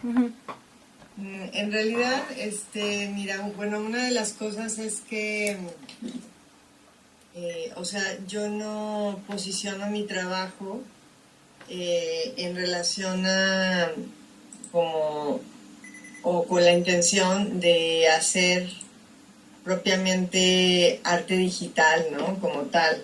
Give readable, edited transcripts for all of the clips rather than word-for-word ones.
Ujú. En realidad, mira, bueno, una de las cosas es que, o sea, yo no posiciono mi trabajo en relación a como o con la intención de hacer propiamente arte digital, ¿no? Como tal.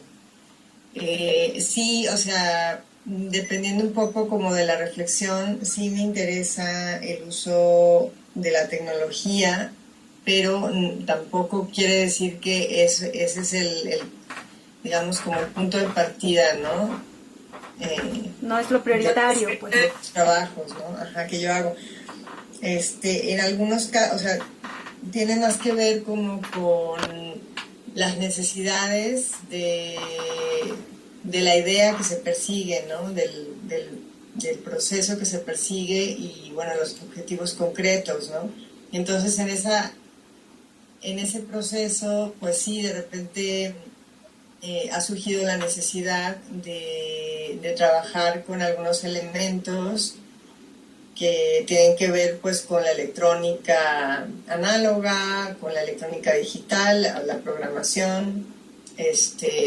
Sí, o sea, dependiendo un poco como de la reflexión, sí me interesa el uso de la tecnología, pero tampoco quiere decir que ese es digamos, como el punto de partida, ¿no? No es lo De prioritario, pues. los trabajos, ¿no? Ajá, que yo hago. En algunos casos, o sea, tiene más que ver como con las necesidades de la idea que se persigue, ¿no? Del proceso que se persigue y, bueno, los objetivos concretos, ¿no? Entonces, en ese proceso, pues sí, de repente ha surgido la necesidad de trabajar con algunos elementos que tienen que ver pues con la electrónica análoga, con la electrónica digital, la programación,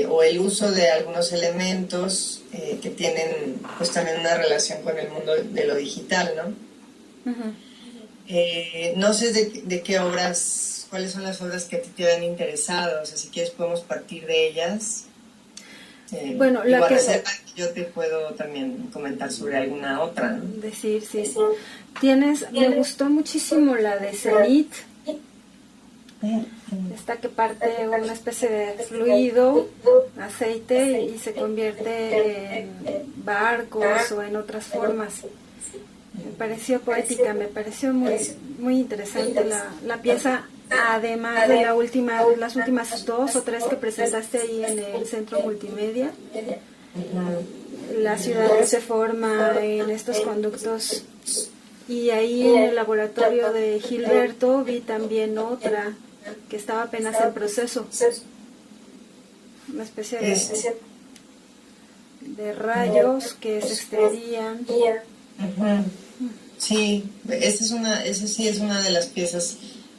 o el uso de algunos elementos que tienen pues también una relación con el mundo de lo digital, ¿no? Ujú. No sé de qué obras, cuáles son las obras que a ti te han interesado, o sea, si quieres podemos partir de ellas. Bueno, la Igual que reserva que yo te puedo también comentar sobre alguna otra, ¿no? decir, sí, sí. Me gustó muchísimo la de Zenith, esta que parte una especie de fluido, aceite, y se convierte en barcos o en otras formas. Me pareció poética, me pareció muy interesante la pieza, además de las últimas dos o tres que presentaste ahí en el centro multimedia. La ciudad se forma en estos conductos, y ahí en el laboratorio de Gilberto vi también otra que estaba apenas en proceso, una especie de rayos que se extendían. Ujú. Sí, esa sí es una de las piezas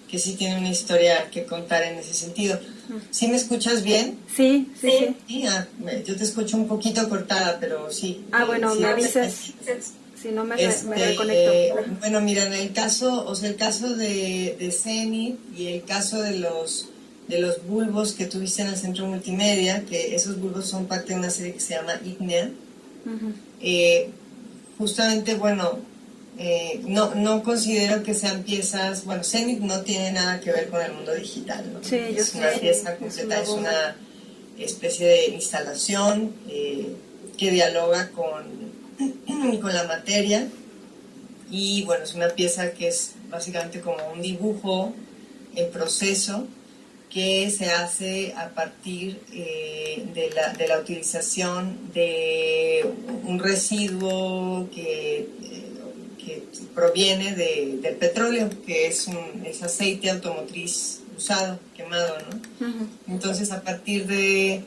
que sí tiene una historia que contar en ese sentido. ¿Sí me escuchas bien? Sí, sí, sí. Sí, yo te escucho un poquito cortada, pero sí. Bueno, Sí, me avisas si no me reconecto. bueno, mira, en el caso, o sea, el caso de Zenith y el caso de los bulbos que tuviste en el centro multimedia, que esos bulbos son parte de una serie que se llama Ignea. Ujú. Justamente, bueno, no considero que sean piezas, bueno, Zenith no tiene nada que ver con el mundo digital, ¿no? Sí, yo Es una sé, pieza es completa, una es bomba. una especie de instalación que dialoga con la materia y, bueno, es una pieza que es básicamente como un dibujo en proceso que se hace a partir de la utilización de un residuo que proviene del petróleo, que es aceite automotriz usado, quemado, ¿no? Ujú. Entonces, a partir de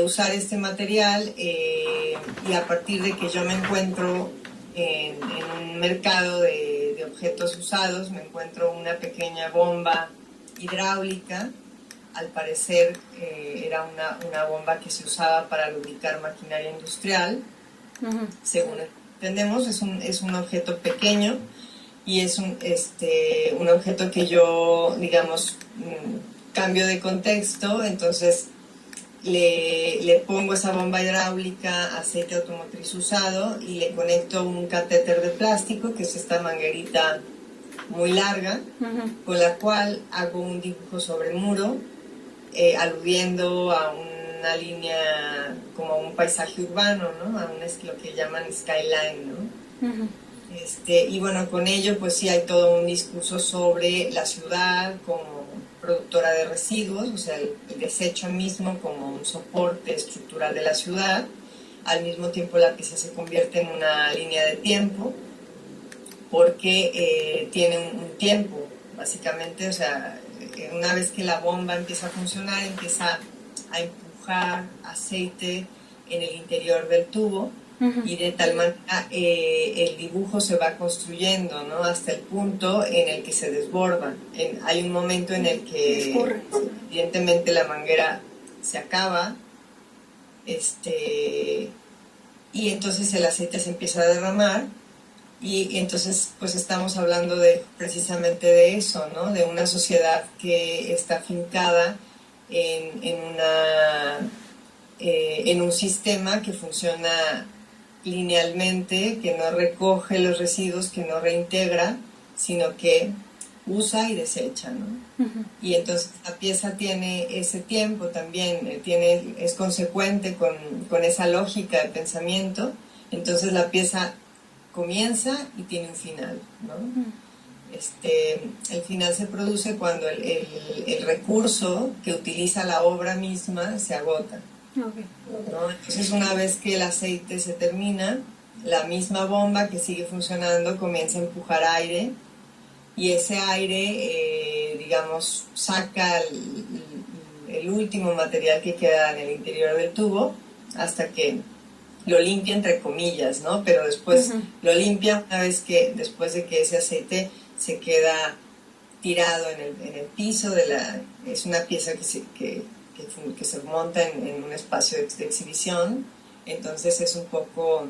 usar este material y a partir de que yo me encuentro en un mercado de objetos usados, me encuentro una pequeña bomba hidráulica. Al parecer era una bomba que se usaba para lubricar maquinaria industrial. Ujú. Según entendemos, es un objeto pequeño y es un objeto que yo, digamos, cambio de contexto, entonces le pongo esa bomba hidráulica, aceite automotriz usado y le conecto un catéter de plástico, que es esta manguerita muy larga, Ujú. con la cual hago un dibujo sobre el muro, aludiendo a una línea, como a un paisaje urbano, ¿no? A lo que llaman skyline, ¿no? Ujú. Y bueno, con ello pues sí hay todo un discurso sobre la ciudad como productora de residuos, o sea, el desecho mismo como un soporte estructural de la ciudad. Al mismo tiempo la pieza se convierte en una línea de tiempo porque tiene un tiempo, básicamente, o sea, una vez que la bomba empieza a funcionar, empieza a empujar aceite en el interior del tubo y de tal manera el dibujo se va construyendo, ¿no? Hasta el punto en el que se desborda. Hay un momento en el que evidentemente la manguera se acaba, y entonces el aceite se empieza a derramar, y entonces pues estamos hablando precisamente de eso, ¿no? De una sociedad que está afincada en un sistema que funciona linealmente, que no recoge los residuos, que no reintegra, sino que usa y desecha, ¿no? Y entonces la pieza tiene ese tiempo también, es consecuente con esa lógica de pensamiento. Entonces la pieza comienza y tiene un final, ¿no? El final se produce cuando el recurso que utiliza la obra misma se agota. Okay. ¿No? Entonces una vez que el aceite se termina, la misma bomba que sigue funcionando comienza a empujar aire, y ese aire, digamos, saca el último material que queda en el interior del tubo hasta que lo limpia, entre comillas, ¿no? Pero después lo limpia una vez después de que ese aceite se queda tirado en el piso es una pieza que se monta en un espacio de exhibición. Entonces es un poco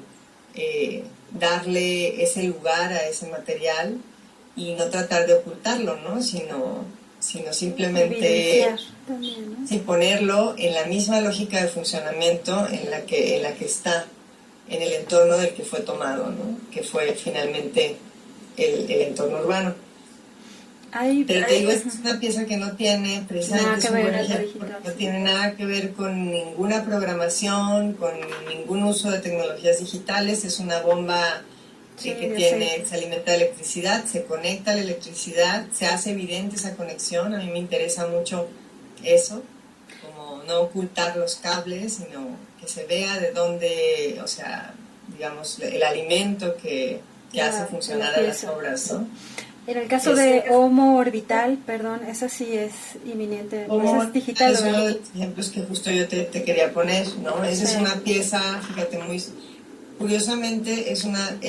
darle ese lugar a ese material y no tratar de ocultarlo, ¿no? Sino simplemente también, ¿no? sí, ponerlo en la misma lógica de funcionamiento en la que está, en el entorno del que fue tomado, ¿no? Que fue finalmente el entorno urbano. Pero te digo, es una pieza que no tiene precisamente no tiene nada que ver con ninguna programación, con ningún uso de tecnologías digitales. Es una bomba que se alimenta de electricidad, se conecta a la electricidad, se hace evidente esa conexión. A mí me interesa mucho eso, como no ocultar los cables, sino que se vea de dónde, o sea, digamos, el alimento que hace funcionar a las obras, ¿no? En el caso de Homo Orbital, perdón, esa sí es inminente, esa es digital. Es uno de los ejemplos que justo yo te quería poner, ¿no? Esa es una pieza, fíjate, muy curiosamente es una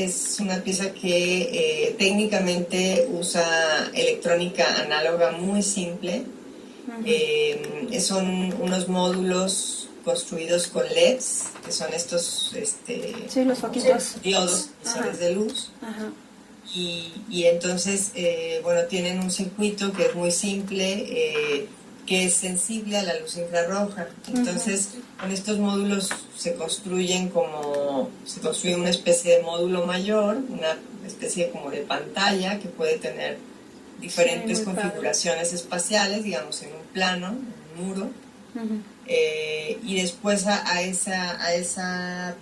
pieza que técnicamente usa electrónica análoga muy simple. Son unos módulos construidos con LEDs, que son estos los foquitos, diodos emisores de luz. Y entonces, tienen un circuito que es muy simple, que es sensible a la luz infrarroja. Entonces, con estos módulos se construye una especie de módulo mayor, una especie como de pantalla que puede tener diferentes configuraciones espaciales, digamos, en un plano, en un muro. Y después a esa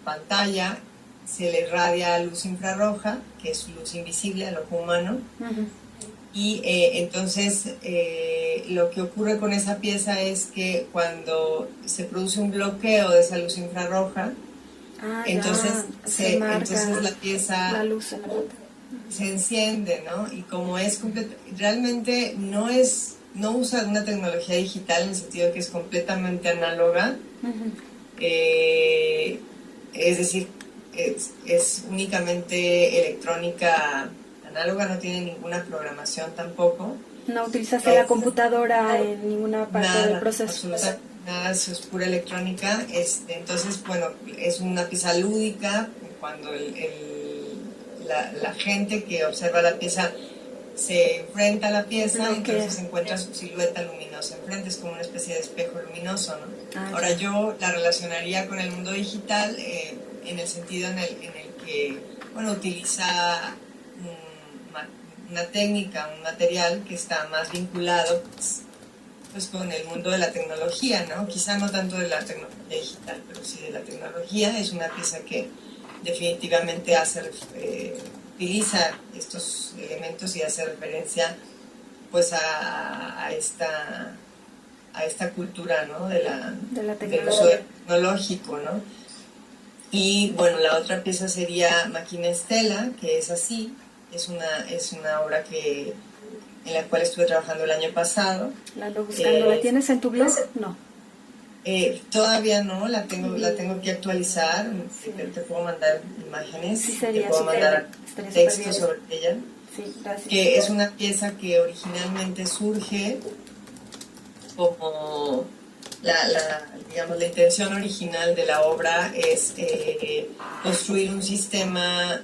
pantalla se le irradia luz infrarroja, que es luz invisible al ojo humano. Y entonces lo que ocurre con esa pieza es que cuando se produce un bloqueo de esa luz infrarroja, entonces la pieza se enciende, ¿no? Y como es realmente no usa una tecnología digital en el sentido de que es completamente análoga, es decir, es únicamente electrónica análoga, no tiene ninguna programación tampoco. No utilizaste la computadora en ninguna parte del proceso. Nada, eso es pura electrónica. Entonces, es una pieza lúdica. Cuando la gente que observa la pieza se enfrenta a la pieza, entonces encuentra su silueta luminosa enfrente, es como una especie de espejo luminoso, ¿no? Ahora yo la relacionaría con el mundo digital en el sentido en el que utiliza una técnica, un material que está más vinculado pues con el mundo de la tecnología, ¿no? Quizá no tanto de la tecnología digital, pero sí de la tecnología. Es una pieza que definitivamente utiliza estos elementos y hace referencia pues a esta cultura, ¿no? del uso tecnológico, ¿no? Y la otra pieza sería Máquina Estela, que es así, es una obra en la cual estuve trabajando el año pasado. La ando buscando, ¿la tienes en tu blog? No. Todavía no, la tengo que actualizar. Sí. Te puedo mandar imágenes, sí, te puedo mandar textos sobre ella. Sí, gracias. Que es una pieza que originalmente surge como digamos, la intención original de la obra es construir un sistema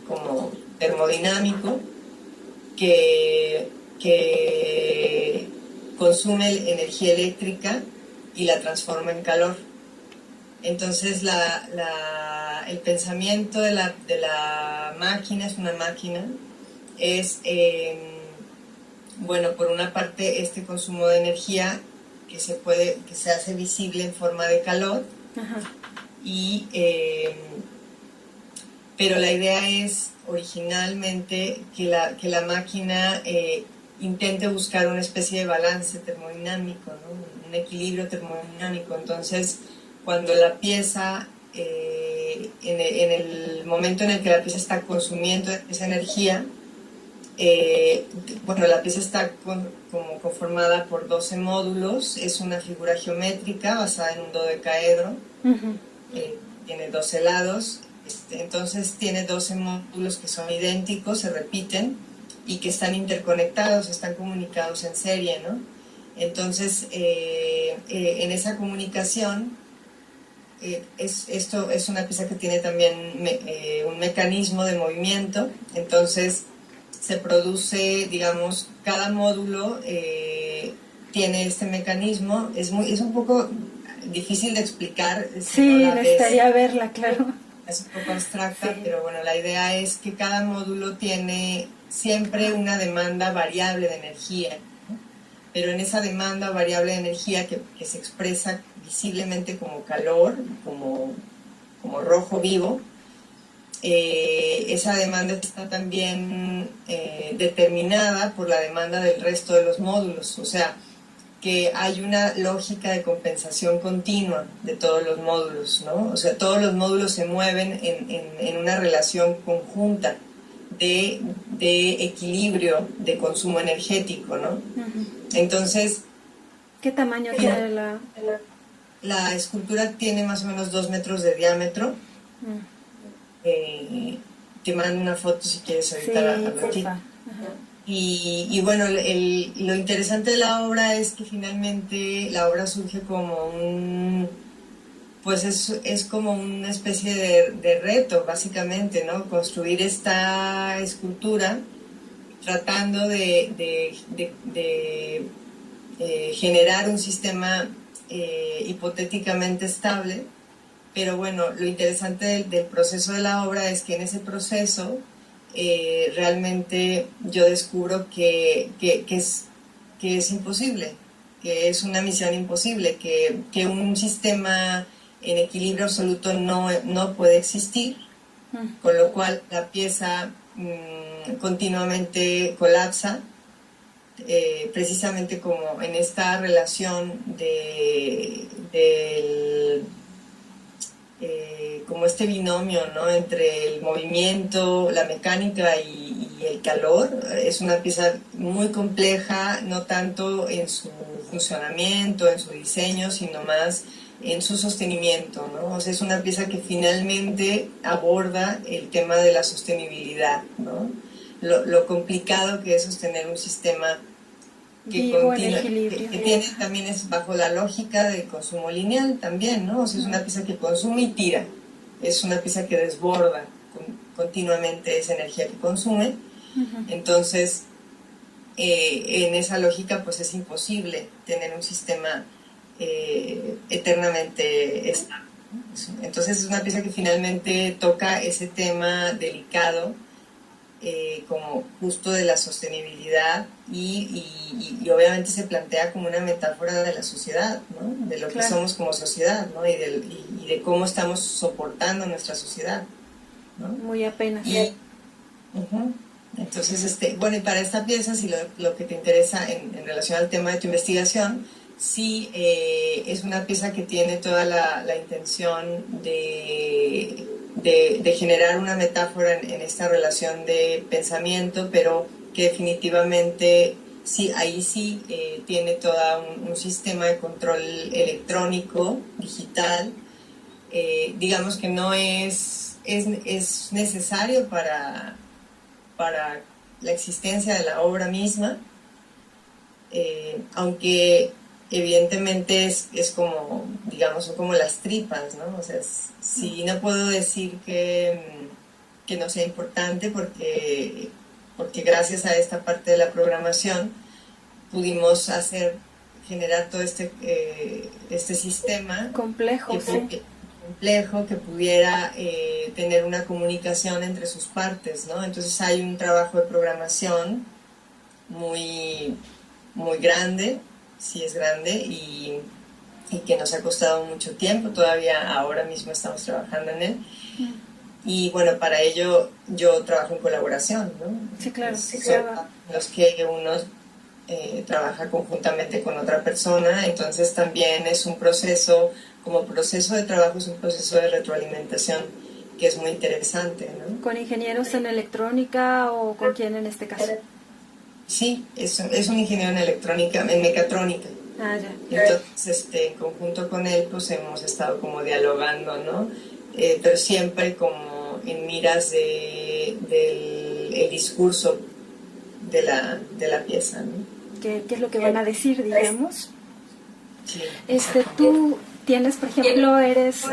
como termodinámico que consume energía eléctrica y la transforma en calor. Entonces el pensamiento de la máquina, es una máquina, es, bueno, por una parte este consumo de energía que se hace visible en forma de calor. Ajá. Pero la idea es originalmente que la máquina intente buscar una especie de balance termodinámico, ¿no? Un equilibrio termodinámico. Entonces, cuando la pieza, en el momento en el que la pieza está consumiendo esa energía, bueno, la pieza está como conformada por 12 módulos, es una figura geométrica basada en un dodecaedro, tiene 12 lados, entonces tiene 12 módulos que son idénticos, se repiten y que están interconectados, están comunicados en serie, ¿no? Entonces, en esa comunicación, esto es una pieza que tiene también un mecanismo de movimiento, entonces se produce, digamos, cada módulo tiene este mecanismo, es un poco difícil de explicar. Sí, necesitaría verla, claro. Es un poco abstracta, sí. Pero bueno, la idea es que cada módulo tiene siempre una demanda variable de energía, ¿no? Pero en esa demanda variable de energía que se expresa visiblemente como calor, como rojo vivo, esa demanda está también determinada por la demanda del resto de los módulos, o sea, que hay una lógica de compensación continua de todos los módulos, ¿no? O sea, todos los módulos se mueven en una relación conjunta de equilibrio de consumo energético, ¿no? Uh-huh. Entonces... ¿Qué tamaño tiene la escultura? Tiene más o menos 2 metros de diámetro. Te mando una foto si quieres ahorita. Sí, y bueno, lo interesante de la obra es que finalmente la obra surge como pues es como una especie de reto, básicamente, ¿no? Construir esta escultura tratando de generar un sistema hipotéticamente estable, pero bueno, lo interesante del proceso de la obra es que en ese proceso realmente yo descubro que es imposible, que es una misión imposible, que un sistema en equilibrio absoluto no puede existir, con lo cual la pieza continuamente colapsa, precisamente como en esta relación como este binomio, ¿no? Entre el movimiento, la mecánica y el calor. Es una pieza muy compleja, no tanto en su funcionamiento, en su diseño, sino más en su sostenimiento, ¿no? O sea, es una pieza que finalmente aborda el tema de la sostenibilidad, ¿no? Lo complicado que es sostener un sistema que tiene también es bajo la lógica del consumo lineal también, ¿no? O sea, es una pieza que consume y tira, es una pieza que desborda continuamente esa energía que consume. Entonces, en esa lógica pues es imposible tener un sistema eternamente estable. Entonces es una pieza que finalmente toca ese tema delicado, como justo de la sostenibilidad y obviamente se plantea como una metáfora de la sociedad, ¿no? De lo que somos como sociedad, ¿no? Y de cómo estamos soportando nuestra sociedad, ¿no? Muy apenas. Entonces, bueno, y para esta pieza, si lo que te interesa en relación al tema de tu investigación, sí, es una pieza que tiene toda la intención de generar una metáfora en esta relación de pensamiento, pero que definitivamente sí, ahí sí tiene todo un sistema de control electrónico, digital, digamos que no es necesario para la existencia de la obra misma, aunque evidentemente es como, digamos, son como las tripas, ¿no? O sea, sí, no puedo decir que no sea importante porque gracias a esta parte de la programación pudimos generar todo este sistema complejo, complejo que pudiera tener una comunicación entre sus partes, ¿no? Entonces hay un trabajo de programación muy, muy grande, sí es grande, y que nos ha costado mucho tiempo, todavía ahora mismo estamos trabajando en él. Y bueno, para ello yo trabajo en colaboración, ¿no? Sí, claro. Los que uno trabaja conjuntamente con otra persona, entonces también es un proceso, como proceso de trabajo, es un proceso de retroalimentación que es muy interesante, ¿no? ¿Con ingenieros en electrónica o con quién en este caso? Sí, es un ingeniero en electrónica, en mecatrónica. Ah, ya. Entonces, en conjunto con él, pues hemos estado como dialogando, ¿no? Pero siempre como en miras del el discurso de la pieza, ¿no? ¿Qué es lo que van a decir, digamos? Sí. Tú tienes, por ejemplo, eres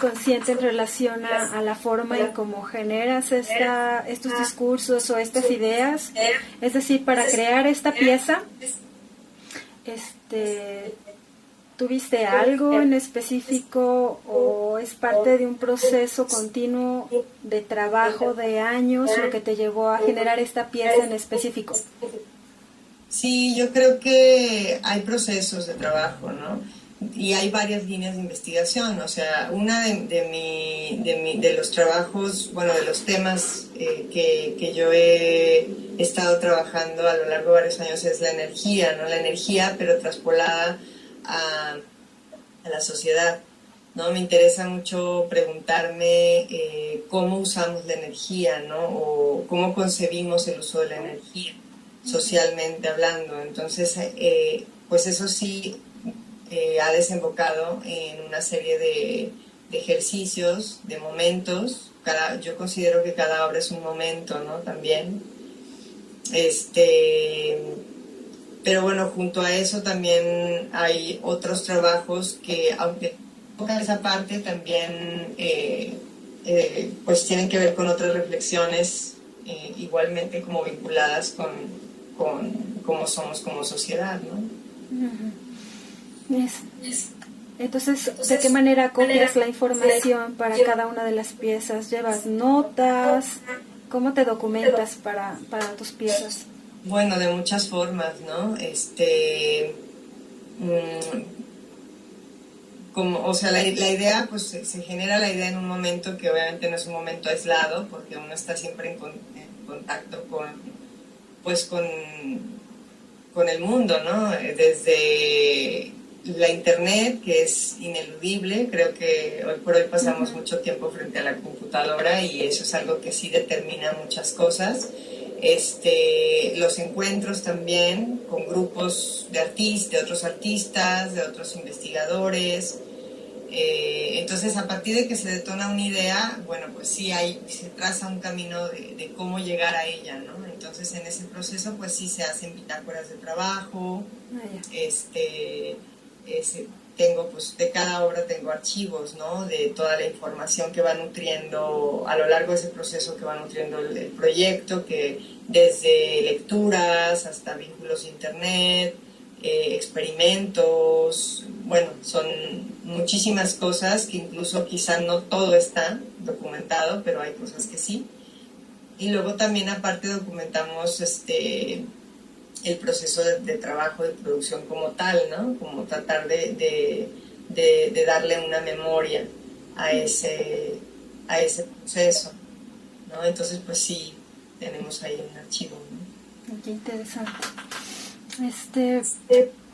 consciente en relación a la forma en cómo generas estos discursos o estas ideas, es decir, para crear esta pieza, ¿tuviste algo en específico o es parte de un proceso continuo de trabajo de años lo que te llevó a generar esta pieza en específico? Sí, yo creo que hay procesos de trabajo, ¿no? Y hay varias líneas de investigación. O sea, una de los trabajos, bueno, de los temas que yo he estado trabajando a lo largo de varios años es la energía, ¿no? La energía, pero traspolada a la sociedad, ¿no? Me interesa mucho preguntarme cómo usamos la energía, ¿no? O cómo concebimos el uso de la energía, socialmente hablando. Entonces, pues eso sí ha desembocado en una serie de ejercicios, de momentos. Yo considero que cada obra es un momento, ¿no? También. Pero bueno, junto a eso también hay otros trabajos que, aunque tocan esa parte, también pues tienen que ver con otras reflexiones igualmente como vinculadas con cómo somos como sociedad, ¿no? Entonces, ¿de qué manera copias la información para cada una de las piezas? ¿Llevas notas? ¿Cómo te documentas para tus piezas? Bueno, de muchas formas, ¿no? O sea, la idea, pues se genera la idea en un momento que obviamente no es un momento aislado, porque uno está siempre en contacto con el mundo, ¿no? Desde la internet, que es ineludible, creo que hoy por hoy pasamos mucho tiempo frente a la computadora y eso es algo que sí determina muchas cosas. Los encuentros también con grupos de otros artistas, de otros investigadores. Entonces, a partir de que se detona una idea, bueno, pues sí se traza un camino de cómo llegar a ella, ¿no? Entonces, en ese proceso, pues sí se hacen bitácoras de trabajo. Tengo, pues, de cada obra tengo archivos, ¿no? De toda la información que va nutriendo a lo largo de ese proceso, que va nutriendo el proyecto, que desde lecturas hasta vínculos de internet, experimentos, bueno, son muchísimas cosas que incluso quizá no todo está documentado, pero hay cosas que sí. Y luego también aparte documentamos el proceso de trabajo, de producción como tal, ¿no? Como tratar de darle una memoria a ese proceso, ¿no? Entonces, pues sí, tenemos ahí un archivo, ¿no? Qué interesante.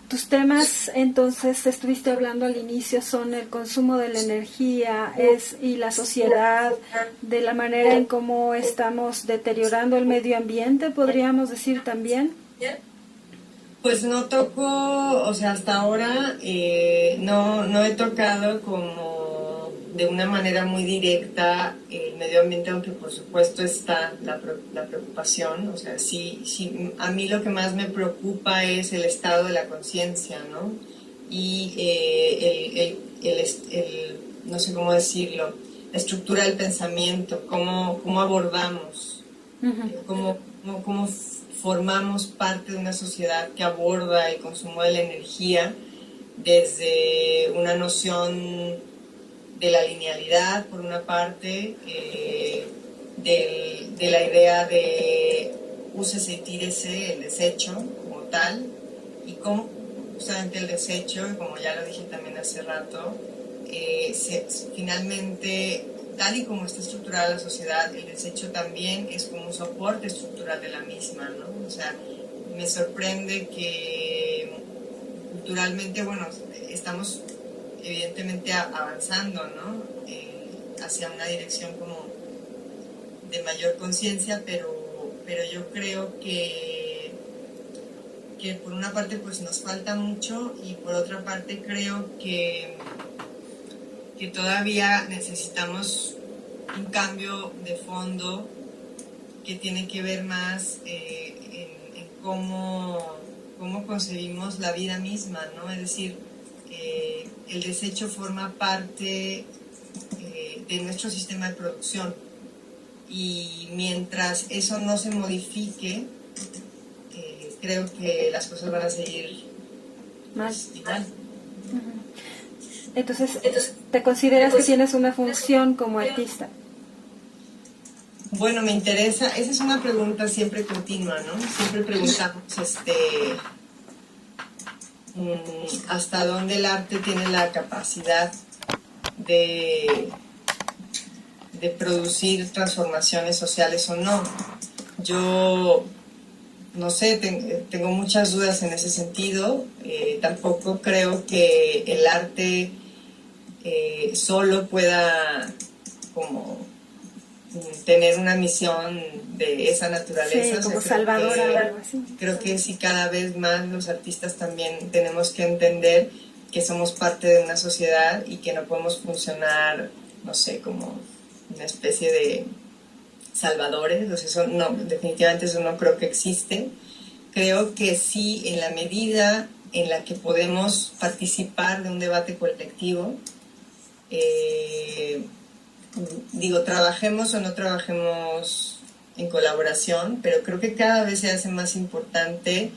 Tus temas, entonces, estuviste hablando al inicio, son el consumo de la energía y la sociedad, de la manera en cómo estamos deteriorando el medio ambiente, podríamos decir también. Pues no toco, o sea, hasta ahora no he tocado como de una manera muy directa el medio ambiente, aunque por supuesto está la preocupación. O sea, sí, a mí lo que más me preocupa es el estado de la conciencia, ¿no? Y no sé cómo decirlo, la estructura del pensamiento, cómo abordamos, cómo formamos parte de una sociedad que aborda el consumo de la energía desde una noción de la linealidad, por una parte, de la idea de úsese y tírese, el desecho como tal, y cómo justamente el desecho, como ya lo dije también hace rato, finalmente, tal y como está estructurada la sociedad, el desecho también es como un soporte estructural de la misma, ¿no? O sea, me sorprende que culturalmente, bueno, estamos evidentemente avanzando, ¿no? Hacia una dirección como de mayor conciencia, pero yo creo que por una parte pues nos falta mucho, y por otra parte creo que todavía necesitamos un cambio de fondo que tiene que ver más en cómo concebimos la vida misma, ¿no? Es decir, el desecho forma parte de nuestro sistema de producción, y mientras eso no se modifique, creo que las cosas van a seguir más igual. Entonces, ¿te consideras que tienes una función como artista? Bueno, me interesa, esa es una pregunta siempre continua, ¿no? Siempre preguntamos hasta dónde el arte tiene la capacidad de producir transformaciones sociales o no. Yo no sé, tengo muchas dudas en ese sentido. Tampoco creo que el arte solo pueda como tener una misión de esa naturaleza. Sí, como salvadora o algo así. Creo que sí, cada vez más los artistas también tenemos que entender que somos parte de una sociedad y que no podemos funcionar, no sé, como una especie de salvadores. Entonces eso no, definitivamente eso no creo que existe. Creo que sí, en la medida en la que podemos participar de un debate colectivo, trabajemos o no trabajemos en colaboración, pero creo que cada vez se hace más importante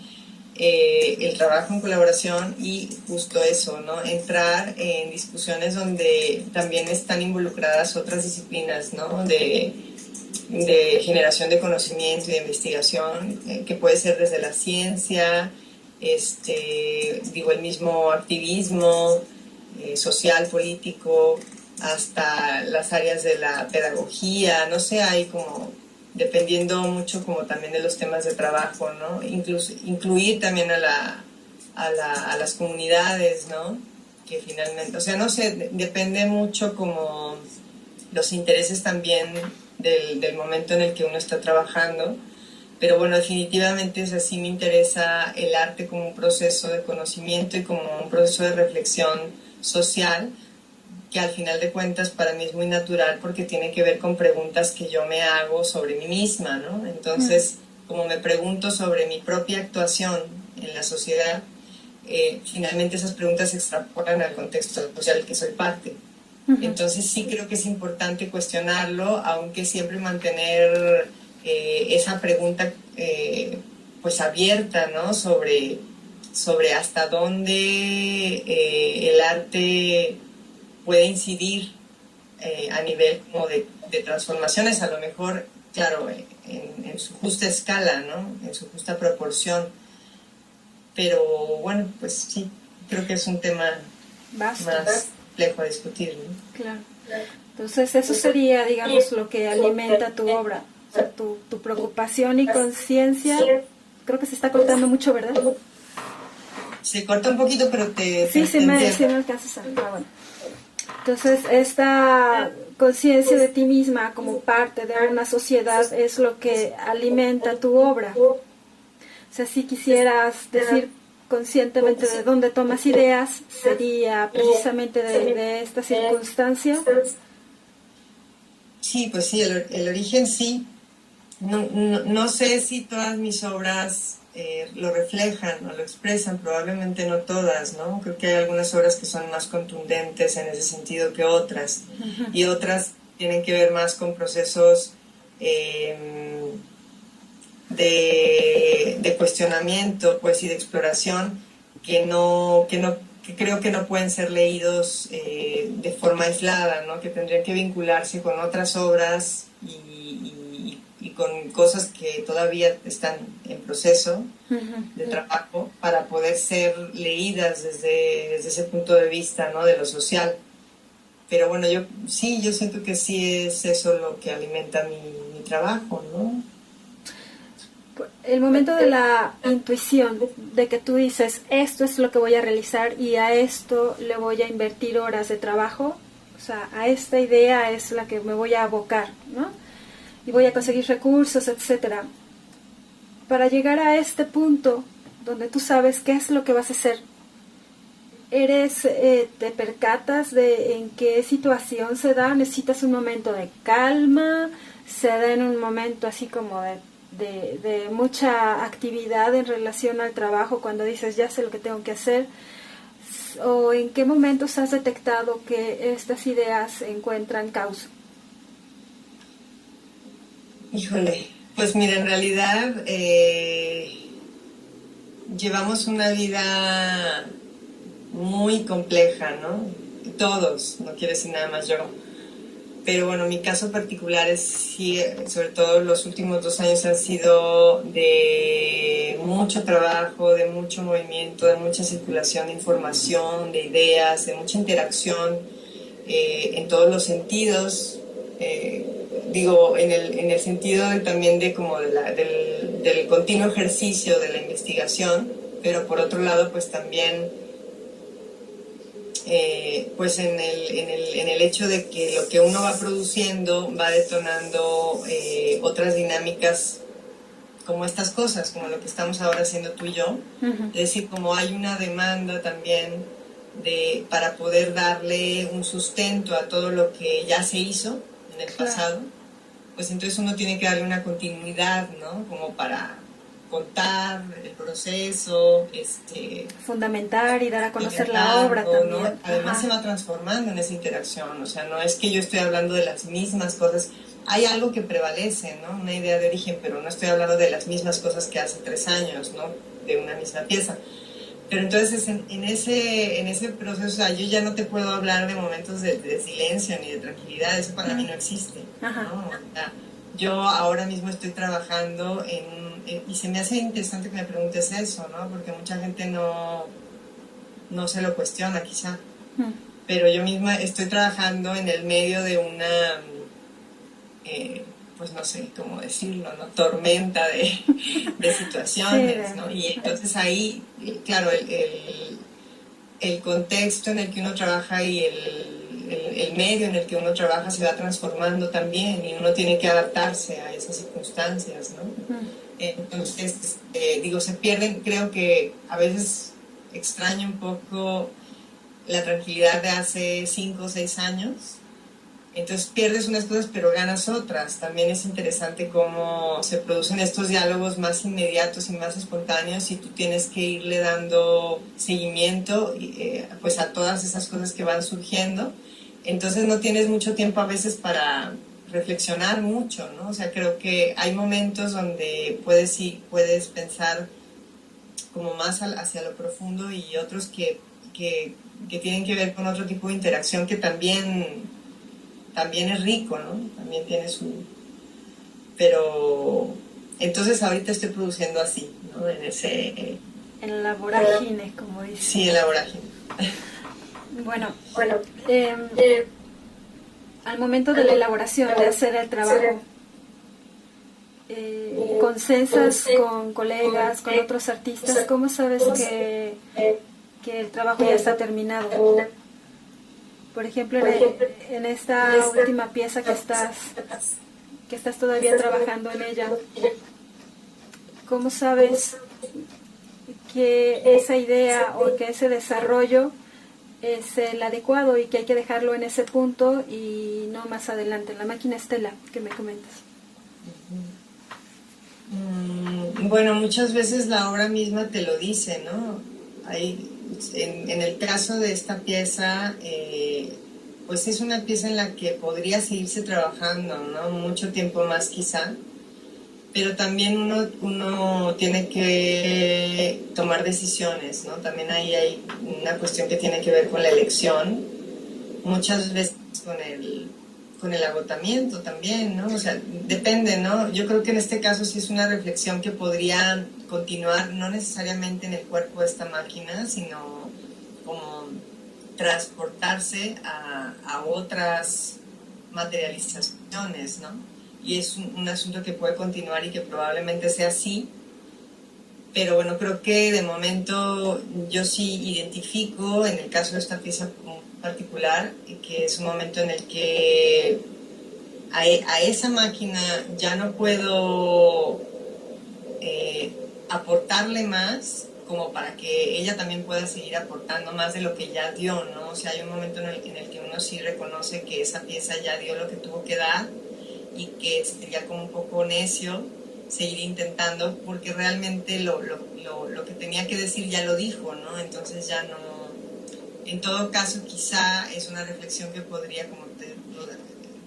el trabajo en colaboración, y justo eso, ¿no? Entrar en discusiones donde también están involucradas otras disciplinas, ¿no? De generación de conocimiento y de investigación, que puede ser desde la ciencia, el mismo activismo social, político, hasta las áreas de la pedagogía, no sé, hay como, dependiendo mucho como también de los temas de trabajo, ¿no? Incluso incluir también a las comunidades, ¿no? Que finalmente, o sea, no sé, depende mucho como los intereses también del momento en el que uno está trabajando. Pero bueno, definitivamente es así, me interesa el arte como un proceso de conocimiento y como un proceso de reflexión social, que al final de cuentas para mí es muy natural porque tiene que ver con preguntas que yo me hago sobre mí misma, ¿no? Entonces, como me pregunto sobre mi propia actuación en la sociedad, finalmente esas preguntas se extrapolan al contexto social del que soy parte. Entonces sí creo que es importante cuestionarlo, aunque siempre mantener esa pregunta pues abierta, ¿no? Sobre hasta dónde el arte puede incidir a nivel como de transformaciones, a lo mejor, claro, en su justa escala, ¿no? En su justa proporción. Pero bueno, pues sí, creo que es un tema más complejo a discutir, ¿no? Claro. Entonces eso sería, digamos, lo que alimenta tu obra, o sea, tu preocupación y conciencia. Creo que se está cortando mucho, ¿verdad? Se corta un poquito, pero sí me alcanzas a... bueno. Entonces, esta conciencia de ti misma como parte de una sociedad es lo que alimenta tu obra. O sea, si quisieras decir conscientemente de dónde tomas ideas, sería precisamente de esta circunstancia. Sí, pues sí, el origen sí. No sé si todas mis obras lo reflejan o lo expresan, probablemente no todas, ¿no? Creo que hay algunas obras que son más contundentes en ese sentido que otras, y otras tienen que ver más con procesos de cuestionamiento, pues, y de exploración que creo que no pueden ser leídos de forma aislada, ¿no? Que tendrían que vincularse con otras obras y con cosas que todavía están en proceso de trabajo para poder ser leídas desde ese punto de vista, ¿no? De lo social. Pero bueno, yo siento que sí es eso lo que alimenta mi trabajo, ¿no? El momento de la intuición, de que tú dices, esto es lo que voy a realizar y a esto le voy a invertir horas de trabajo, o sea, a esta idea es la que me voy a abocar, ¿no? Y voy a conseguir recursos, etcétera. Para llegar a este punto donde tú sabes qué es lo que vas a hacer, te percatas de en qué situación se da, necesitas un momento de calma, se da en un momento así como de mucha actividad en relación al trabajo, cuando dices ya sé lo que tengo que hacer, o en qué momentos has detectado que estas ideas encuentran causa. Híjole, pues mira, en realidad llevamos una vida muy compleja, ¿no? Todos, no quiero decir nada más yo. Pero bueno, mi caso particular es, sí, sobre todo los últimos 2 años han sido de mucho trabajo, de mucho movimiento, de mucha circulación de información, de ideas, de mucha interacción en todos los sentidos. Digo, en el sentido también de como del continuo ejercicio de la investigación, pero por otro lado, pues también pues en el hecho de que lo que uno va produciendo va detonando otras dinámicas como estas cosas, como lo que estamos ahora haciendo tú y yo. Es decir, como hay una demanda también para poder darle un sustento a todo lo que ya se hizo en el pasado, pues entonces uno tiene que darle una continuidad, ¿no? Como para contar el proceso, fundamentar y dar a conocer la obra también, ¿no? Además se va transformando en esa interacción, o sea, no es que yo estoy hablando de las mismas cosas, hay algo que prevalece, ¿no? Una idea de origen, pero no estoy hablando de las mismas cosas que hace 3 años, ¿no? De una misma pieza. Pero entonces en ese proceso, o sea, yo ya no te puedo hablar de momentos de silencio ni de tranquilidad, eso para mí no existe, ¿no? O sea, yo ahora mismo estoy trabajando y se me hace interesante que me preguntes eso, ¿no? Porque mucha gente no se lo cuestiona quizá, pero yo misma estoy trabajando en el medio de una, pues no sé cómo decirlo, ¿no? Tormenta de situaciones, ¿no? Y entonces ahí, claro, el contexto en el que uno trabaja y el medio en el que uno trabaja se va transformando también y uno tiene que adaptarse a esas circunstancias, ¿no? Entonces, digo, se pierden, creo que a veces extraño un poco la tranquilidad de hace 5 o 6 años. Entonces pierdes unas cosas pero ganas otras. También es interesante cómo se producen estos diálogos más inmediatos y más espontáneos y tú tienes que irle dando seguimiento pues a todas esas cosas que van surgiendo. Entonces no tienes mucho tiempo a veces para reflexionar mucho, ¿no? O sea, creo que hay momentos donde puedes pensar como más hacia lo profundo y otros que tienen que ver con otro tipo de interacción que también es rico, ¿no? También tiene su... Pero entonces ahorita estoy produciendo así, ¿no? En la vorágine, como dice. Sí, en la vorágine. Bueno, al momento de la elaboración, de hacer el trabajo, consensas con colegas, con otros artistas, ¿cómo sabes que el trabajo ya está terminado? Por ejemplo, en esta última pieza que estás todavía trabajando en ella, ¿cómo sabes que esa idea o que ese desarrollo es el adecuado y que hay que dejarlo en ese punto y no más adelante. La máquina Estela, que me comentas. Bueno, muchas veces la obra misma te lo dice, ¿no? En el caso de esta pieza, pues es una pieza en la que podría seguirse trabajando, ¿no? Mucho tiempo más quizá, pero también uno tiene que tomar decisiones, ¿no? También ahí hay una cuestión que tiene que ver con la elección, muchas veces con el agotamiento también, ¿no? O sea, depende, ¿no? Yo creo que en este caso sí es una reflexión que podría continuar, no necesariamente en el cuerpo de esta máquina, sino como transportarse a otras materializaciones, ¿no? Y es un asunto que puede continuar y que probablemente sea así, pero bueno, creo que de momento yo sí identifico, en el caso de esta pieza particular, que es un momento en el que a esa máquina ya no puedo aportarle más como para que ella también pueda seguir aportando más de lo que ya dio, ¿no? O sea, hay un momento en el que uno sí reconoce que esa pieza ya dio lo que tuvo que dar y que sería como un poco necio seguir intentando porque realmente lo que tenía que decir ya lo dijo, ¿no? Entonces ya no... En todo caso, quizá es una reflexión que podría como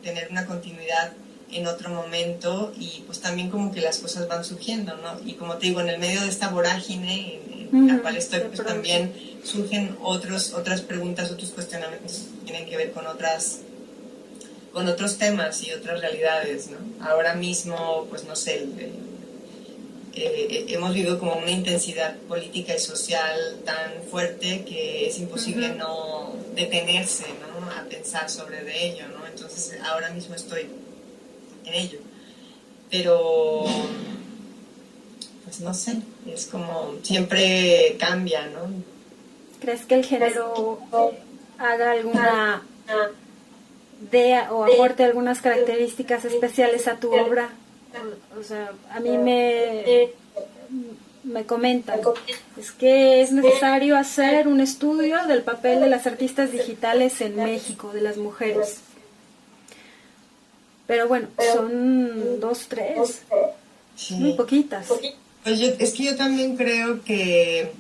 tener una continuidad en otro momento y pues también como que las cosas van surgiendo, ¿no? Y como te digo, en el medio de esta vorágine en la cual estoy, pues también surgen otras preguntas, otros cuestionamientos que tienen que ver con otros temas y otras realidades, ¿no? Ahora mismo, pues no sé, hemos vivido como una intensidad política y social tan fuerte que es imposible no detenerse, ¿no? A pensar sobre de ello, ¿no? Entonces ahora mismo estoy en ello, pero pues no sé, es como siempre cambia, ¿no? ¿Crees que el género haga alguna o aporte algunas características especiales a tu obra? O sea, a mí me comentan, es que es necesario hacer un estudio del papel de las artistas digitales en México, de las mujeres. Pero bueno, son 2, 3, Sí. muy poquitas. Pues es que yo también creo que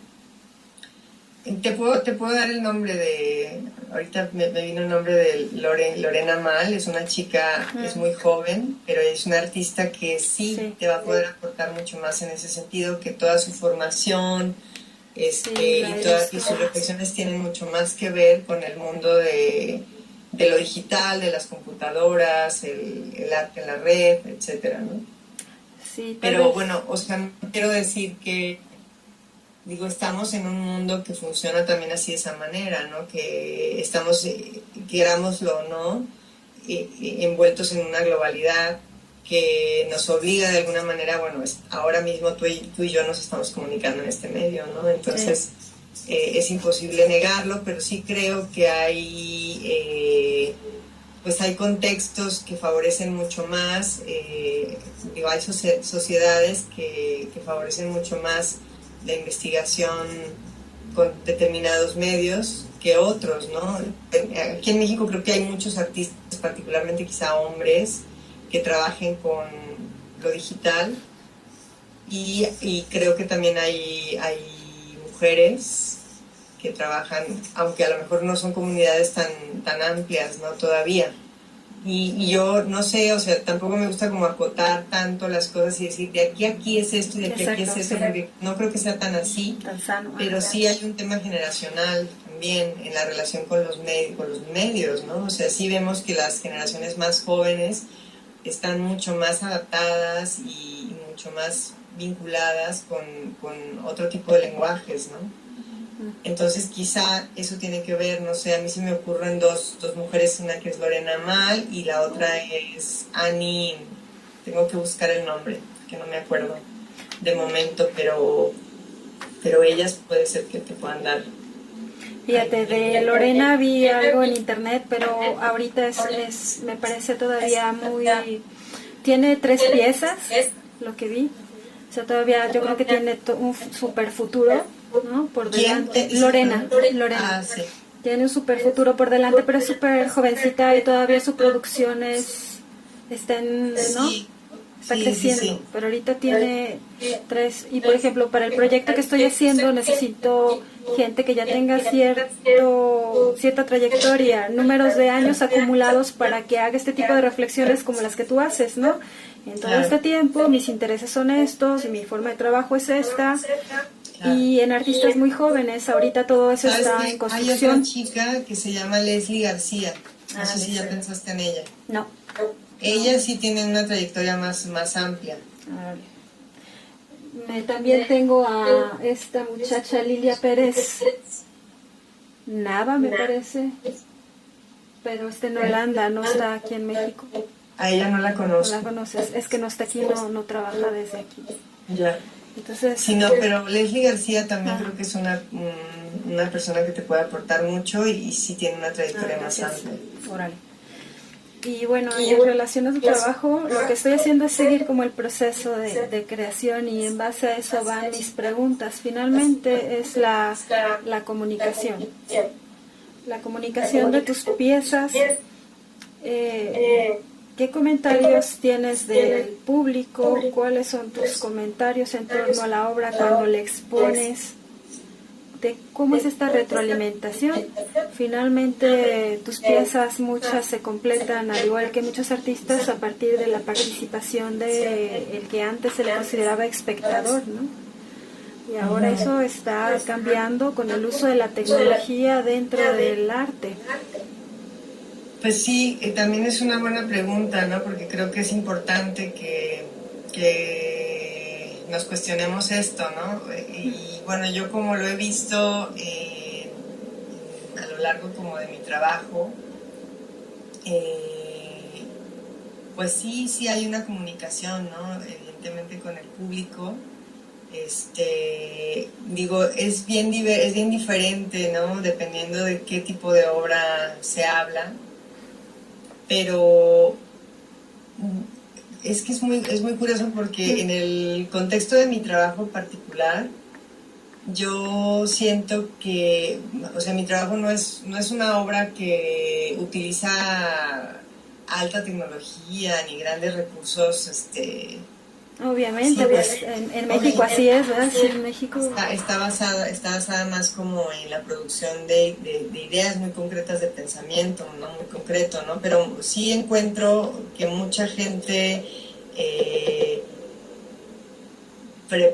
te puedo dar el nombre ahorita me vino el nombre de Lorena Mal, es una chica, es muy joven, pero es una artista que sí te va a poder aportar mucho más en ese sentido, que toda su formación y sus reflexiones tienen mucho más que ver con el mundo de lo digital, de las computadoras, el arte en la red, etcétera, ¿no? Sí, pero bueno, o sea, no quiero decir que digo, estamos en un mundo que funciona también así de esa manera, ¿no? Que estamos, querámoslo o no, envueltos en una globalidad que nos obliga de alguna manera, bueno, ahora mismo tú y yo nos estamos comunicando en este medio, ¿no? Entonces es imposible negarlo, pero sí creo que pues hay contextos que favorecen mucho más, digo, hay sociedades que favorecen mucho más la investigación con determinados medios que otros, ¿no? Aquí en México creo que hay muchos artistas, particularmente quizá hombres, que trabajen con lo digital y creo que también hay mujeres que trabajan, aunque a lo mejor no son comunidades tan amplias, ¿no? Todavía. Y yo no sé, o sea, tampoco me gusta como acotar tanto las cosas y decir de aquí es esto y de aquí es eso, porque no creo que sea tan así, tan sano, pero sí hay un tema generacional también en la relación con los medios, ¿no? O sea, sí vemos que las generaciones más jóvenes están mucho más adaptadas y mucho más vinculadas con otro tipo de lenguajes, ¿no? Entonces quizá eso tiene que ver, no sé, a mí se me ocurren dos mujeres, una que es Lorena Mal y la otra es Annie, tengo que buscar el nombre, que no me acuerdo de momento, pero ellas puede ser que te puedan dar. Fíjate, de Lorena vi algo en internet, pero ahorita me parece todavía muy... Tiene 3 piezas, lo que vi. O sea, todavía yo creo que tiene un super futuro, ¿no? Por delante. Lorena. Ah, sí. Tiene un super futuro por delante, pero es súper jovencita y todavía su producción está en, ¿no? Sí, Está sí, sí, creciendo, sí. pero ahorita tiene 3. Y por ejemplo, para el proyecto que estoy haciendo necesito gente que ya tenga cierta trayectoria, números de años acumulados para que haga este tipo de reflexiones como las que tú haces, ¿no? En todo este tiempo mis intereses son estos, mi forma de trabajo es esta. Y en artistas muy jóvenes, ahorita todo eso está en construcción. Hay otra chica que se llama Leslie García. No sé si ya pensaste en ella. No. Ella sí tiene una trayectoria más amplia. También tengo a esta muchacha Lilia Pérez Nava, me parece, pero está en Holanda, no está aquí en México. A ella no la conozco. No la conoces, es que no está aquí, no trabaja desde aquí. Ya. Entonces, sí, no, pero Leslie García también creo que es una persona que te puede aportar mucho y sí tiene una trayectoria más amplia. Órale. Y bueno, en relación a tu trabajo, lo que estoy haciendo es seguir como el proceso de creación y en base a eso van mis preguntas. Finalmente es la comunicación. La comunicación de tus piezas. ¿Qué comentarios tienes del público? ¿Cuáles son tus comentarios en torno a la obra cuando le expones? De cómo es esta retroalimentación. Finalmente tus piezas muchas se completan al igual que muchos artistas a partir de la participación de el que antes se le consideraba espectador, ¿no? Y ahora eso está cambiando con el uso de la tecnología dentro del arte. Pues sí, también es una buena pregunta, ¿no? Porque creo que es importante que nos cuestionemos esto, ¿no? Y bueno, yo como lo he visto a lo largo como de mi trabajo, pues sí hay una comunicación, ¿no? Evidentemente con el público. Digo, es bien diferente, ¿no? Dependiendo de qué tipo de obra se habla, pero es que es muy curioso porque en el contexto de mi trabajo particular, yo siento que, o sea, mi trabajo no es una obra que utiliza alta tecnología ni grandes recursos, Obviamente, sí, pues en México así es, ¿verdad? Sí, en México está basada más como en la producción de ideas muy concretas de pensamiento, no muy concreto, ¿no? Pero sí encuentro que mucha gente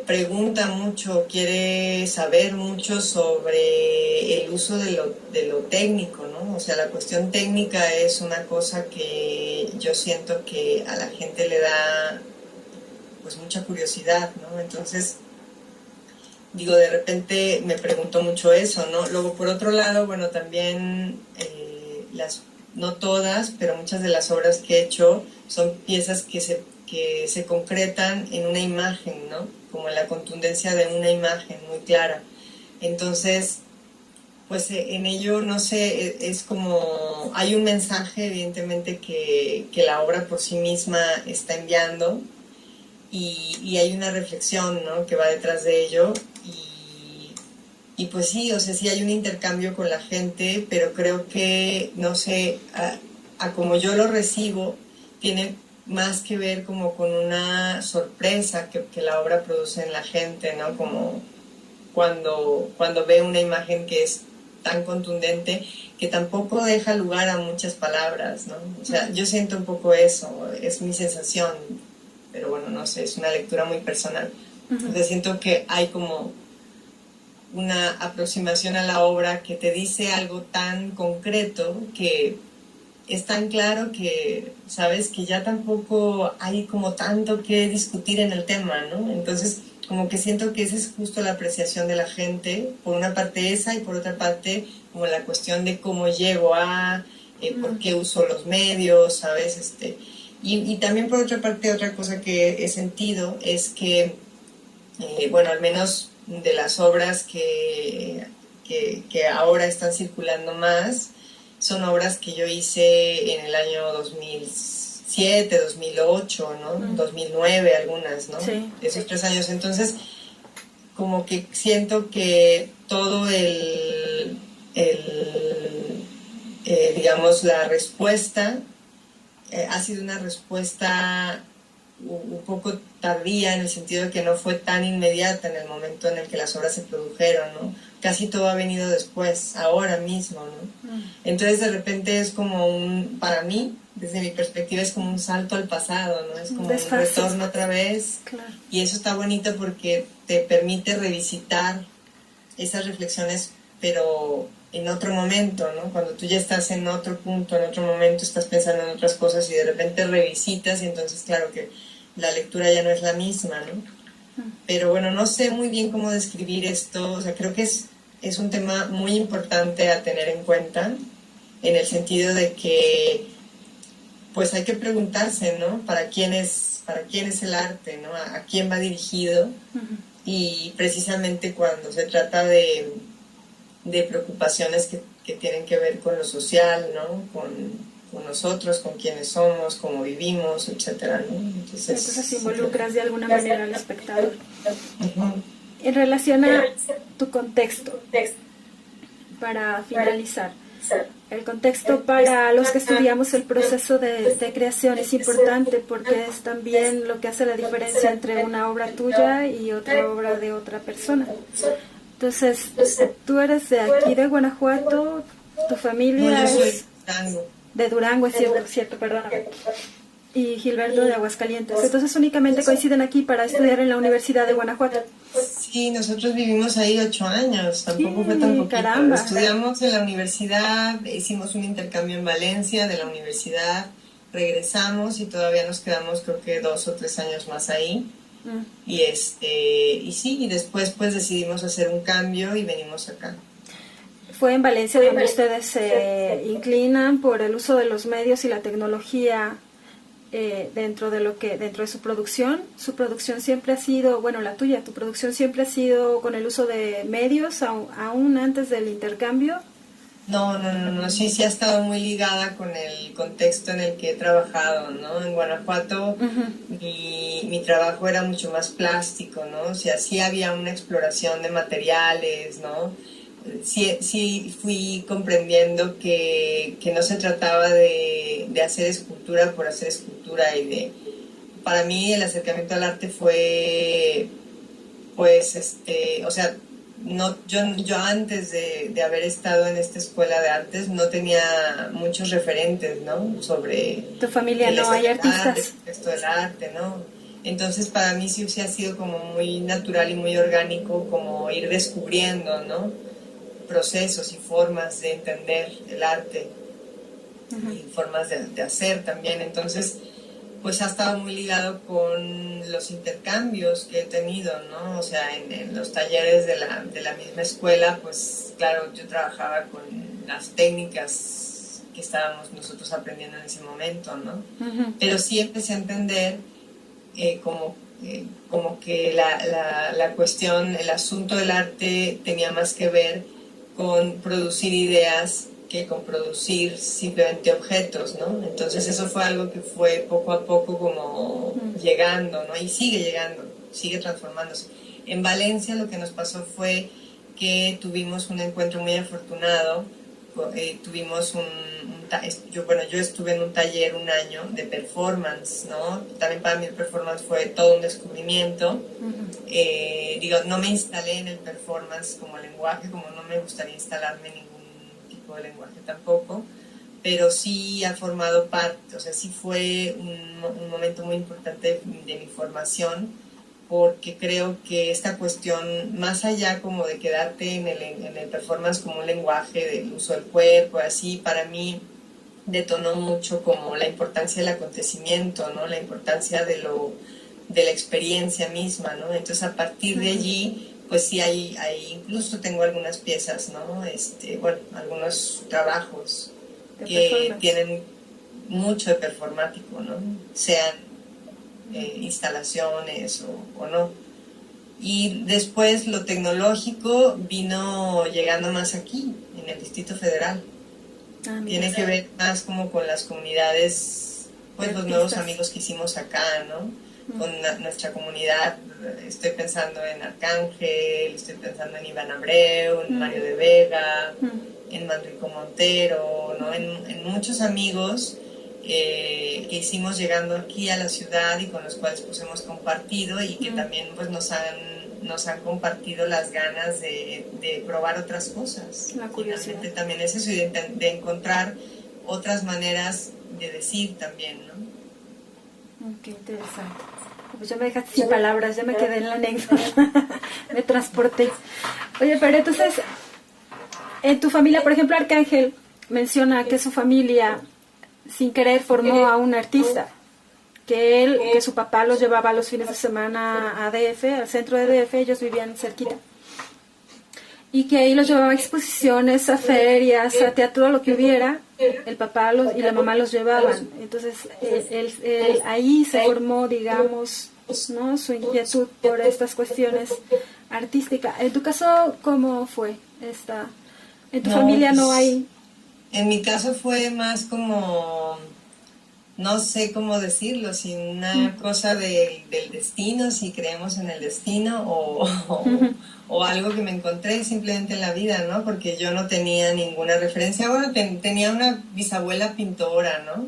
pregunta mucho, quiere saber mucho sobre el uso de lo técnico, ¿no? O sea, la cuestión técnica es una cosa que yo siento que a la gente le da pues mucha curiosidad, ¿no? Entonces, digo, de repente me pregunto mucho eso, ¿no? Luego, por otro lado, bueno, también no todas, pero muchas de las obras que he hecho son piezas que se concretan en una imagen, ¿no? Como en la contundencia de una imagen muy clara. Entonces, pues en ello, no sé, es como, hay un mensaje, evidentemente, que la obra por sí misma está enviando, y hay una reflexión, ¿no? Que va detrás de ello y pues sí, o sea, sí hay un intercambio con la gente, pero creo que, no sé, a como yo lo recibo, tiene más que ver como con una sorpresa que la obra produce en la gente, ¿no? Como cuando ve una imagen que es tan contundente que tampoco deja lugar a muchas palabras, ¿no? O sea, yo siento un poco eso, es mi sensación, pero bueno, no sé, es una lectura muy personal. O sea, siento que hay como una aproximación a la obra que te dice algo tan concreto que es tan claro que, sabes, que ya tampoco hay como tanto que discutir en el tema, ¿no? Entonces, como que siento que esa es justo la apreciación de la gente, por una parte esa y por otra parte como la cuestión de cómo llego a, por qué uso los medios, ¿sabes? Y también por otra parte, otra cosa que he sentido es que, bueno, al menos de las obras que ahora están circulando más, son obras que yo hice en el año 2006, 2007, 2008, ¿no? 2009 algunas, ¿no? Sí. Esos 3 años. Entonces, como que siento que todo digamos, la respuesta ha sido una respuesta un poco tardía, en el sentido de que no fue tan inmediata en el momento en el que las obras se produjeron, ¿no? Casi todo ha venido después, ahora mismo, ¿no? Entonces de repente es como para mí, desde mi perspectiva, es como un salto al pasado, ¿no? Es como un retorno otra vez. Claro. Y eso está bonito porque te permite revisitar esas reflexiones, pero en otro momento, ¿no? Cuando tú ya estás en otro punto, en otro momento, estás pensando en otras cosas y de repente revisitas, y entonces claro que la lectura ya no es la misma, ¿no? Pero bueno, no sé muy bien cómo describir esto. O sea, creo que es un tema muy importante a tener en cuenta, en el sentido de que pues hay que preguntarse, ¿no? ¿Para quién es el arte, ¿no? ¿A quién va dirigido? Y precisamente cuando se trata de preocupaciones que tienen que ver con lo social, ¿no? Con nosotros, con quienes somos, cómo vivimos, etcétera, ¿no? Entonces involucras de alguna manera al espectador. En relación a tu contexto, para finalizar, el contexto para los que estudiamos el proceso de creación es importante, porque es también lo que hace la diferencia entre una obra tuya y otra obra de otra persona. Entonces, tú eres de aquí, de Guanajuato, tu familia es de Durango, es cierto, perdóname, y Gilberto de Aguascalientes. Entonces únicamente coinciden aquí para estudiar en la Universidad de Guanajuato. Sí, nosotros vivimos ahí 8 años, tampoco fue tan poquito. Caramba. Estudiamos en la universidad, hicimos un intercambio en Valencia de la universidad, regresamos y todavía nos quedamos creo que 2 o 3 años más ahí. Y sí, y después pues decidimos hacer un cambio y venimos acá. Fue en Valencia donde ustedes se inclinan por el uso de los medios y la tecnología dentro de su producción. Su producción siempre ha sido, bueno, la tuya, tu producción siempre ha sido con el uso de medios, aún antes del intercambio. No, sí ha estado muy ligada con el contexto en el que he trabajado, ¿no? En Guanajuato mi trabajo era mucho más plástico, ¿no? O sea, sí había una exploración de materiales, ¿no? Sí fui comprendiendo que no se trataba de hacer escultura por hacer escultura, para mí el acercamiento al arte fue, pues, o sea, no, yo antes de haber estado en esta escuela de artes no tenía muchos referentes, ¿no? Sobre tu familia no hay artistas, el contexto del arte, ¿no? Entonces para mí sí ha sido como muy natural y muy orgánico como ir descubriendo, ¿no? Procesos y formas de entender el arte y formas de hacer también. Entonces pues ha estado muy ligado con los intercambios que he tenido, ¿no? O sea, en los talleres de la misma escuela, pues claro, yo trabajaba con las técnicas que estábamos nosotros aprendiendo en ese momento, ¿no? Pero sí empecé a entender como que la cuestión, el asunto del arte tenía más que ver con producir ideas que con producir simplemente objetos, ¿no? Entonces eso fue algo que fue poco a poco como llegando, ¿no? Y sigue llegando, sigue transformándose. En Valencia lo que nos pasó fue que tuvimos un encuentro muy afortunado, tuvimos yo estuve en un taller un año de performance, ¿no? También para mí el performance fue todo un descubrimiento. No me instalé en el performance como lenguaje, como no me gustaría instalarme en ningún tipo de lenguaje tampoco, pero sí ha formado parte, o sea, sí fue un momento muy importante de mi formación, porque creo que esta cuestión, más allá como de quedarte en el performance como un lenguaje del uso del cuerpo, así, para mí detonó mucho como la importancia del acontecimiento, ¿no? La importancia de la experiencia misma, ¿no? Entonces a partir de allí, pues sí, hay incluso tengo algunas piezas, ¿no? Algunos trabajos que tienen mucho de performático, ¿no? Sean instalaciones o no. Y después lo tecnológico vino llegando más aquí, en el Distrito Federal. Tiene que ver más como con las comunidades pues los nuevos amigos que hicimos acá, ¿no? Con nuestra comunidad. Estoy pensando en Arcángel, estoy pensando en Iván Abreu, en Mario de Vega, en Manrico Montero, ¿no? En muchos amigos que hicimos llegando aquí a la ciudad y con los cuales pues hemos compartido y que también pues nos han compartido las ganas de probar otras cosas. La curiosidad. Finalmente también es eso, y de encontrar otras maneras de decir también, ¿no? Qué interesante. Pues ya me dejaste sin palabras, ya me quedé en la anécdota, me transporté. Oye, pero entonces, en tu familia, por ejemplo, Arcángel menciona que su familia, sin querer, formó a un artista, que su papá los llevaba los fines de semana a DF, al centro de DF, ellos vivían cerquita. Y que ahí los llevaba a exposiciones, a ferias, a teatro, lo que hubiera, el papá y la mamá los llevaban. Entonces, él ahí se formó, digamos, ¿no? Su inquietud por estas cuestiones artísticas. En tu caso, ¿cómo fue esta? ¿En tu familia no hay? En mi caso fue más como, no sé cómo decirlo, si una cosa del destino, si creemos en el destino o algo que me encontré simplemente en la vida, ¿no? Porque yo no tenía ninguna referencia. Bueno, tenía una bisabuela pintora, ¿no?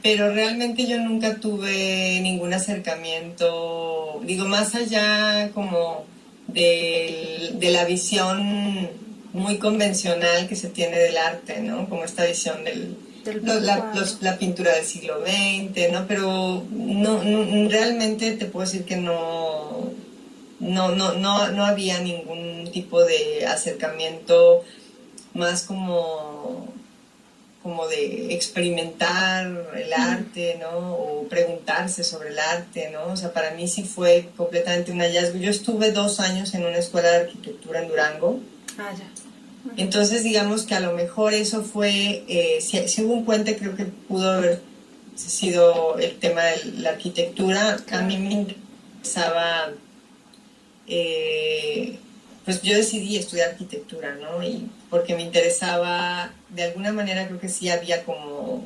Pero realmente yo nunca tuve ningún acercamiento, digo, más allá como de la visión muy convencional que se tiene del arte, ¿no? Como esta visión la pintura del siglo XX, ¿no? Pero no, realmente te puedo decir que no había ningún tipo de acercamiento más como de experimentar el arte, ¿no? O preguntarse sobre el arte, ¿no? O sea, para mí sí fue completamente un hallazgo. Yo estuve 2 años en una escuela de arquitectura en Durango. Ya. Entonces, digamos que a lo mejor eso fue, si hubo un puente, creo que pudo haber sido el tema de la arquitectura. A mí me interesaba, pues yo decidí estudiar arquitectura, ¿no? Y porque me interesaba, de alguna manera creo que sí había como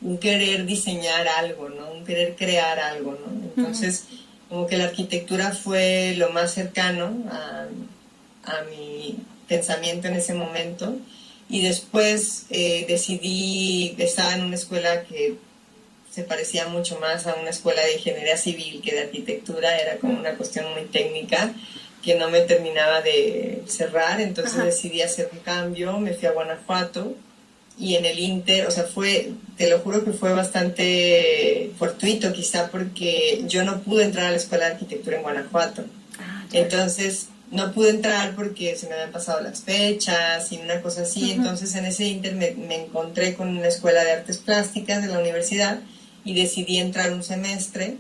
un querer diseñar algo, ¿no? Un querer crear algo, ¿no? Entonces, como que la arquitectura fue lo más cercano a mi pensamiento en ese momento, y después estaba en una escuela que se parecía mucho más a una escuela de ingeniería civil que de arquitectura, era como una cuestión muy técnica que no me terminaba de cerrar, entonces decidí hacer un cambio, me fui a Guanajuato, y en el Inter, o sea, te lo juro que fue bastante fortuito quizá, porque yo no pude entrar a la escuela de arquitectura en Guanajuato, entonces no pude entrar porque se me habían pasado las fechas y una cosa así. Entonces en ese inter me encontré con una escuela de artes plásticas de la universidad y decidí entrar un semestre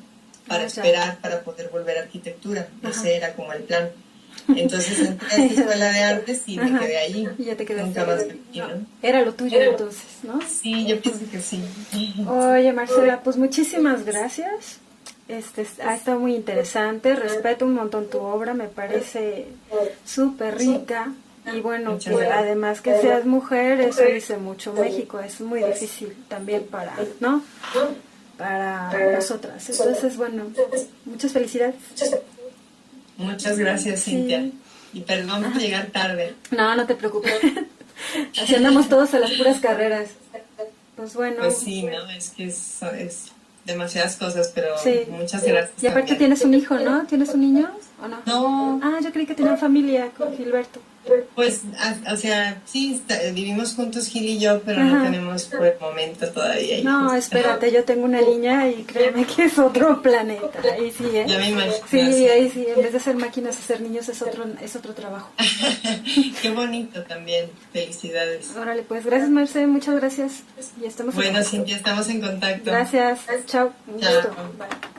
para esperar para poder volver a arquitectura. Ese era como el plan. Entonces entré a esa escuela de artes y me quedé allí. Y ya te quedaste. Nunca más me fui, ¿no? Era lo tuyo entonces, ¿no? Sí, yo pienso que sí. Oye, Marcela, pues muchísimas gracias. Ha estado muy interesante, respeto un montón tu obra, me parece súper rica, y bueno, que además que seas mujer, eso dice mucho. México es muy difícil también para nosotras, entonces bueno, muchas felicidades. Muchas gracias, Cintia, y perdón por llegar tarde. No te preocupes, así andamos todos a las puras carreras. Pues bueno. Pues sí, ¿no? Es que es demasiadas cosas, pero muchas gracias. Y aparte también tienes un hijo, ¿no? ¿Tienes un niño o no? No. Yo creí que tenían familia con Gilberto. Pues, o sea, sí, vivimos juntos Gil y yo, pero no tenemos por el momento todavía hijos. No, espérate, yo tengo una niña y créeme que es otro planeta. Ahí sí, ¿eh? Ya me imagino. Sí, ahí sí, en vez de hacer máquinas, hacer niños es otro trabajo. Qué bonito también, felicidades. Órale, pues gracias, Merce, muchas gracias. Y estamos Cintia, estamos en contacto. Gracias, chao. Un gusto. Bye.